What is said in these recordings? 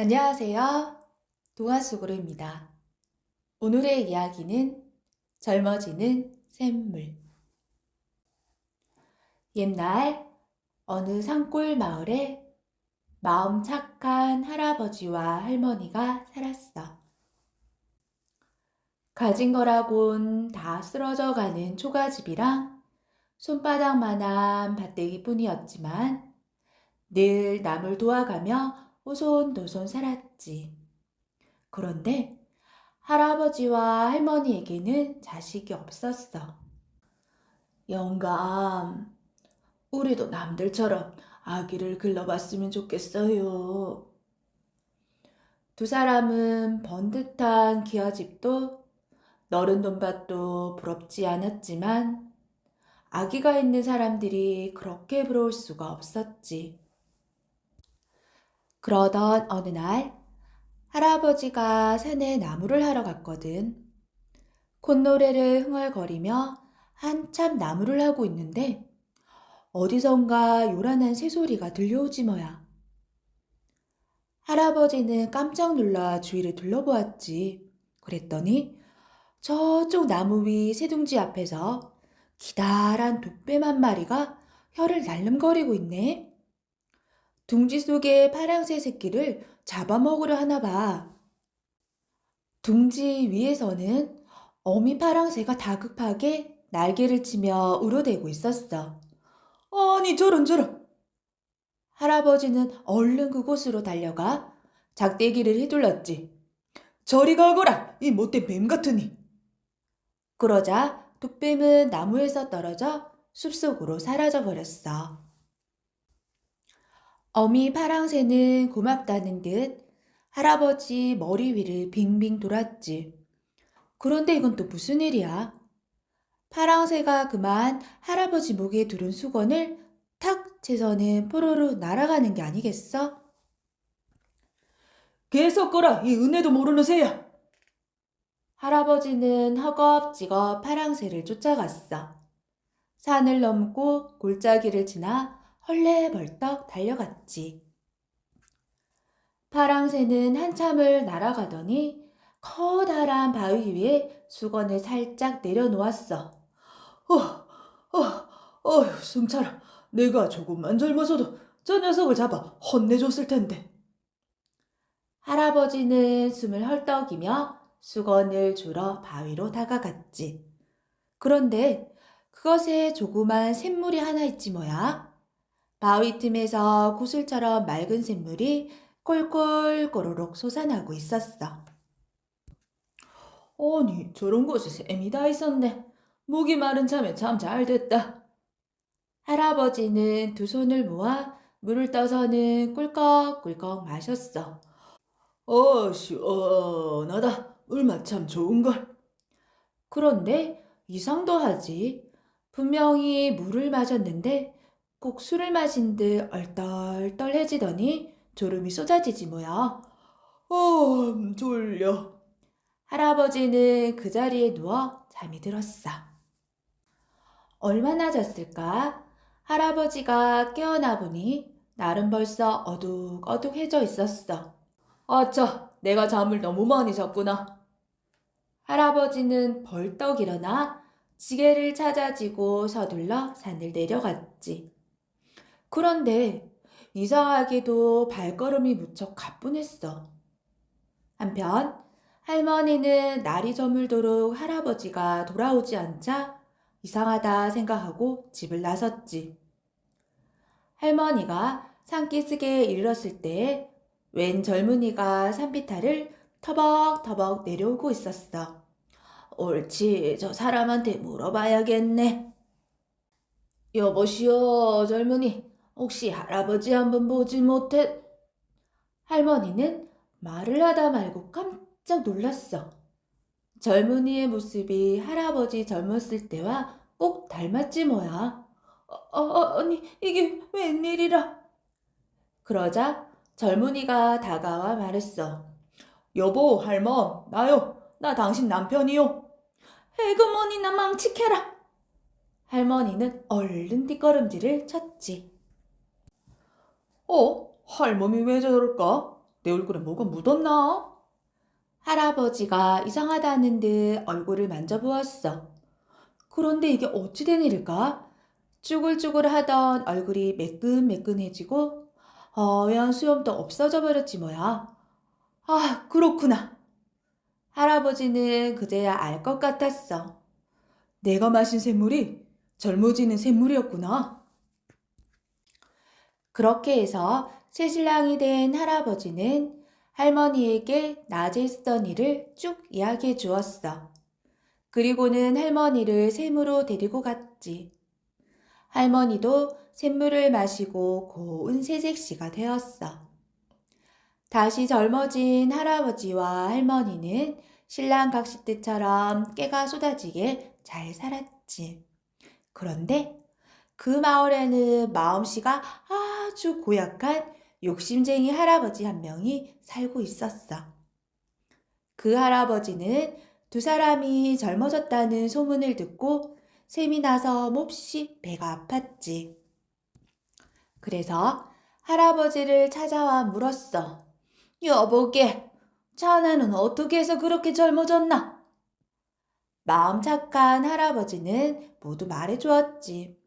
안녕하세요. 동화수구루입니다. 오늘의 이야기는 젊어지는 샘물. 옛날 어느 산골 마을에 마음 착한 할아버지와 할머니가 살았어. 가진 거라곤 다 쓰러져 가는 초가집이랑 손바닥만한 밭대기뿐이었지만 늘 남을 도와가며 오손도손 살았지. 그런데 할아버지와 할머니에게는 자식이 없었어. 영감, 우리도 남들처럼 아기를 길러봤으면 좋겠어요. 두 사람은 번듯한 기와집도 너른 돈밭도 부럽지 않았지만 아기가 있는 사람들이 그렇게 부러울 수가 없었지. 그러던 어느 날 할아버지가 산에 나무를 하러 갔거든. 콧노래를 흥얼거리며 한참 나무를 하고 있는데 어디선가 요란한 새소리가 들려오지 뭐야. 할아버지는 깜짝 놀라 주위를 둘러보았지. 그랬더니 저쪽 나무 위 새둥지 앞에서 기다란 독뱀 한 마리가 혀를 날름거리고 있네. 둥지 속의 파랑새 새끼를 잡아먹으려 하나 봐. 둥지 위에서는 어미 파랑새가 다급하게 날개를 치며 우러대고 있었어. 아니 저런. 할아버지는 얼른 그곳으로 달려가 작대기를 휘둘렀지. 저리 가거라 이 못된 뱀 같으니. 그러자 독뱀은 나무에서 떨어져 숲속으로 사라져버렸어. 어미 파랑새는 고맙다는 듯 할아버지 머리 위를 빙빙 돌았지. 그런데 이건 또 무슨 일이야? 파랑새가 그만 할아버지 목에 두른 수건을 탁 채서는 포로로 날아가는 게 아니겠어? 계속 거라 이 은혜도 모르는 새야. 할아버지는 허겁지겁 파랑새를 쫓아갔어. 산을 넘고 골짜기를 지나 헐레벌떡 달려갔지. 파랑새는 한참을 날아가더니 커다란 바위 위에 수건을 살짝 내려놓았어. 승차라. 내가 조금만 젊어서도 저 녀석을 잡아 혼내줬을 텐데. 할아버지는 숨을 헐떡이며 수건을 주러 바위로 다가갔지. 그런데 그것에 조그만 샘물이 하나 있지 뭐야. 바위 틈에서 구슬처럼 맑은 샘물이 꼴꼴 꼬르륵 솟아나고 있었어. 아니 저런 곳에 샘이 다 있었네. 목이 마른 참에 참 잘됐다. 할아버지는 두 손을 모아 물을 떠서는 꿀꺽꿀꺽 마셨어. 시원하다. 물맛 참 좋은걸. 그런데 이상도 하지. 분명히 물을 마셨는데 꼭 술을 마신 듯 얼떨떨해지더니 졸음이 쏟아지지 뭐야. 졸려. 할아버지는 그 자리에 누워 잠이 들었어. 얼마나 잤을까? 할아버지가 깨어나 보니 날은 벌써 어둑어둑해져 있었어. 아차, 내가 잠을 너무 많이 잤구나. 할아버지는 벌떡 일어나 지게를 찾아지고 서둘러 산을 내려갔지. 그런데 이상하게도 발걸음이 무척 가뿐했어. 한편 할머니는 날이 저물도록 할아버지가 돌아오지 않자 이상하다 생각하고 집을 나섰지. 할머니가 산기슭에 이르렀을 때 웬 젊은이가 산비탈을 터벅터벅 내려오고 있었어. 옳지, 저 사람한테 물어봐야겠네. 여보시오, 젊은이. 혹시 할아버지 한번 보지 못해? 할머니는 말을 하다 말고 깜짝 놀랐어. 젊은이의 모습이 할아버지 젊었을 때와 꼭 닮았지 뭐야. 아니, 이게 웬일이라? 그러자 젊은이가 다가와 말했어. 여보, 할멈, 나요. 나 당신 남편이요. 에그머니나 망치켜라. 할머니는 얼른 뒷걸음질을 쳤지. 할멈이 왜 저럴까? 내 얼굴에 뭐가 묻었나? 할아버지가 이상하다는 듯 얼굴을 만져보았어. 그런데 이게 어찌 된 일일까? 쭈글쭈글하던 얼굴이 매끈매끈해지고 하얀 수염도 없어져 버렸지 뭐야. 아, 그렇구나. 할아버지는 그제야 알 것 같았어. 내가 마신 샘물이 젊어지는 샘물이었구나. 그렇게 해서 새신랑이 된 할아버지는 할머니에게 낮에 있었던 일을 쭉 이야기해 주었어. 그리고는 할머니를 샘으로 데리고 갔지. 할머니도 샘물을 마시고 고운 새색시가 되었어. 다시 젊어진 할아버지와 할머니는 신랑 각시 때처럼 깨가 쏟아지게 잘 살았지. 그런데 그 마을에는 마음씨가 아주 고약한 욕심쟁이 할아버지 한 명이 살고 있었어. 그 할아버지는 두 사람이 젊어졌다는 소문을 듣고 셈이 나서 몹시 배가 아팠지. 그래서 할아버지를 찾아와 물었어. 여보게, 자네는 어떻게 해서 그렇게 젊어졌나? 마음 착한 할아버지는 모두 말해 주었지.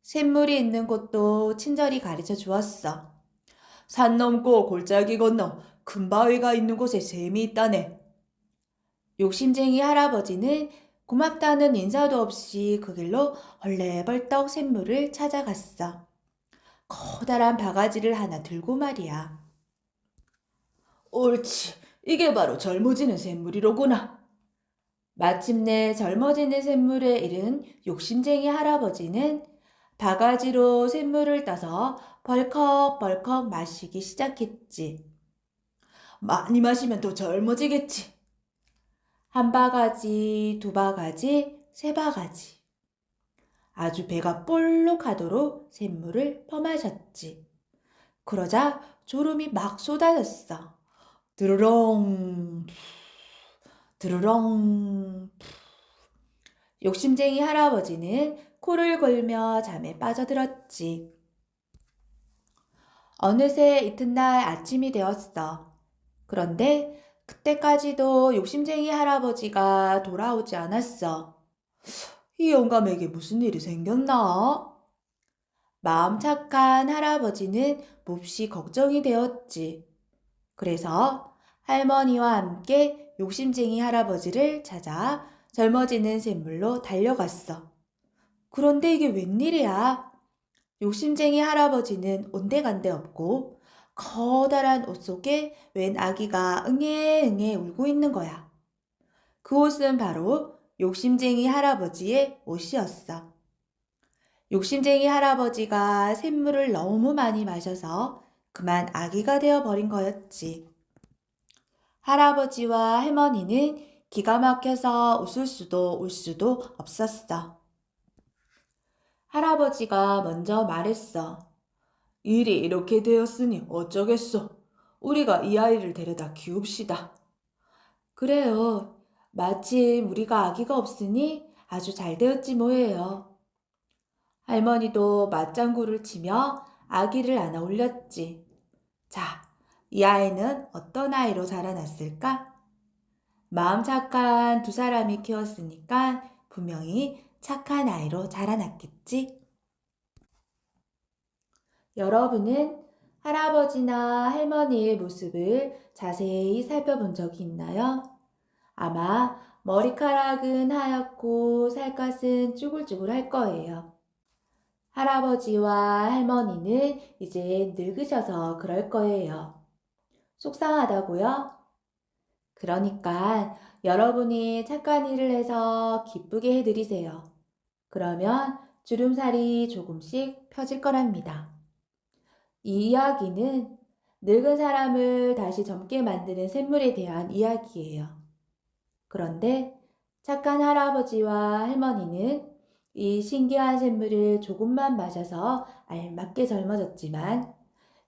샘물이 있는 곳도 친절히 가르쳐 주었어. 산 넘고 골짜기 건너 큰 바위가 있는 곳에 샘이 있다네. 욕심쟁이 할아버지는 고맙다는 인사도 없이 그 길로 헐레벌떡 샘물을 찾아갔어. 커다란 바가지를 하나 들고 말이야. 옳지, 이게 바로 젊어지는 샘물이로구나. 마침내 젊어지는 샘물에 이른 욕심쟁이 할아버지는 바가지로 샘물을 따서 벌컥벌컥 마시기 시작했지. 많이 마시면 더 젊어지겠지. 한 바가지, 두 바가지, 세 바가지. 아주 배가 볼록하도록 샘물을 퍼마셨지. 그러자 졸음이 막 쏟아졌어. 드르렁, 드르렁. 욕심쟁이 할아버지는 코를 골며 잠에 빠져들었지. 어느새 이튿날 아침이 되었어. 그런데 그때까지도 욕심쟁이 할아버지가 돌아오지 않았어. 이 영감에게 무슨 일이 생겼나? 마음 착한 할아버지는 몹시 걱정이 되었지. 그래서 할머니와 함께 욕심쟁이 할아버지를 찾아 젊어지는 샘물로 달려갔어. 그런데 이게 웬일이야? 욕심쟁이 할아버지는 온데간데 없고 커다란 옷 속에 웬 아기가 응애응애 울고 있는 거야. 그 옷은 바로 욕심쟁이 할아버지의 옷이었어. 욕심쟁이 할아버지가 샘물을 너무 많이 마셔서 그만 아기가 되어버린 거였지. 할아버지와 할머니는 기가 막혀서 웃을 수도 울 수도 없었어. 할아버지가 먼저 말했어. 일이 이렇게 되었으니 어쩌겠소. 우리가 이 아이를 데려다 키웁시다. 그래요. 마침 우리가 아기가 없으니 아주 잘 되었지 뭐예요. 할머니도 맞장구를 치며 아기를 안아 올렸지. 자, 이 아이는 어떤 아이로 자라났을까? 마음 착한 두 사람이 키웠으니까 분명히 착한 아이로 자라났겠지? 여러분은 할아버지나 할머니의 모습을 자세히 살펴본 적이 있나요? 아마 머리카락은 하얗고 살갗은 쭈글쭈글할 거예요. 할아버지와 할머니는 이제 늙으셔서 그럴 거예요. 속상하다고요? 그러니까 여러분이 착한 일을 해서 기쁘게 해드리세요. 그러면 주름살이 조금씩 펴질 거랍니다. 이 이야기는 늙은 사람을 다시 젊게 만드는 샘물에 대한 이야기예요. 그런데 착한 할아버지와 할머니는 이 신기한 샘물을 조금만 마셔서 알맞게 젊어졌지만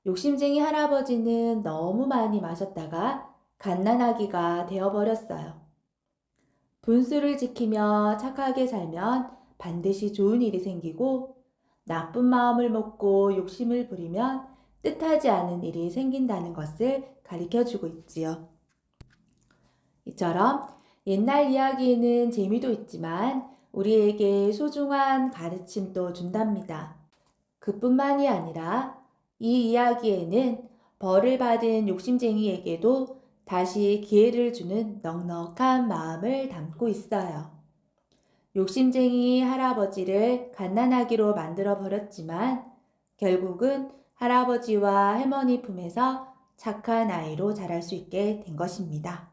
욕심쟁이 할아버지는 너무 많이 마셨다가 갓난아기가 되어버렸어요. 분수를 지키며 착하게 살면 반드시 좋은 일이 생기고 나쁜 마음을 먹고 욕심을 부리면 뜻하지 않은 일이 생긴다는 것을 가리켜 주고 있지요. 이처럼 옛날 이야기에는 재미도 있지만 우리에게 소중한 가르침도 준답니다. 그뿐만이 아니라 이 이야기에는 벌을 받은 욕심쟁이에게도 다시 기회를 주는 넉넉한 마음을 담고 있어요. 욕심쟁이 할아버지를 갓난아기로 만들어 버렸지만 결국은 할아버지와 할머니 품에서 착한 아이로 자랄 수 있게 된 것입니다.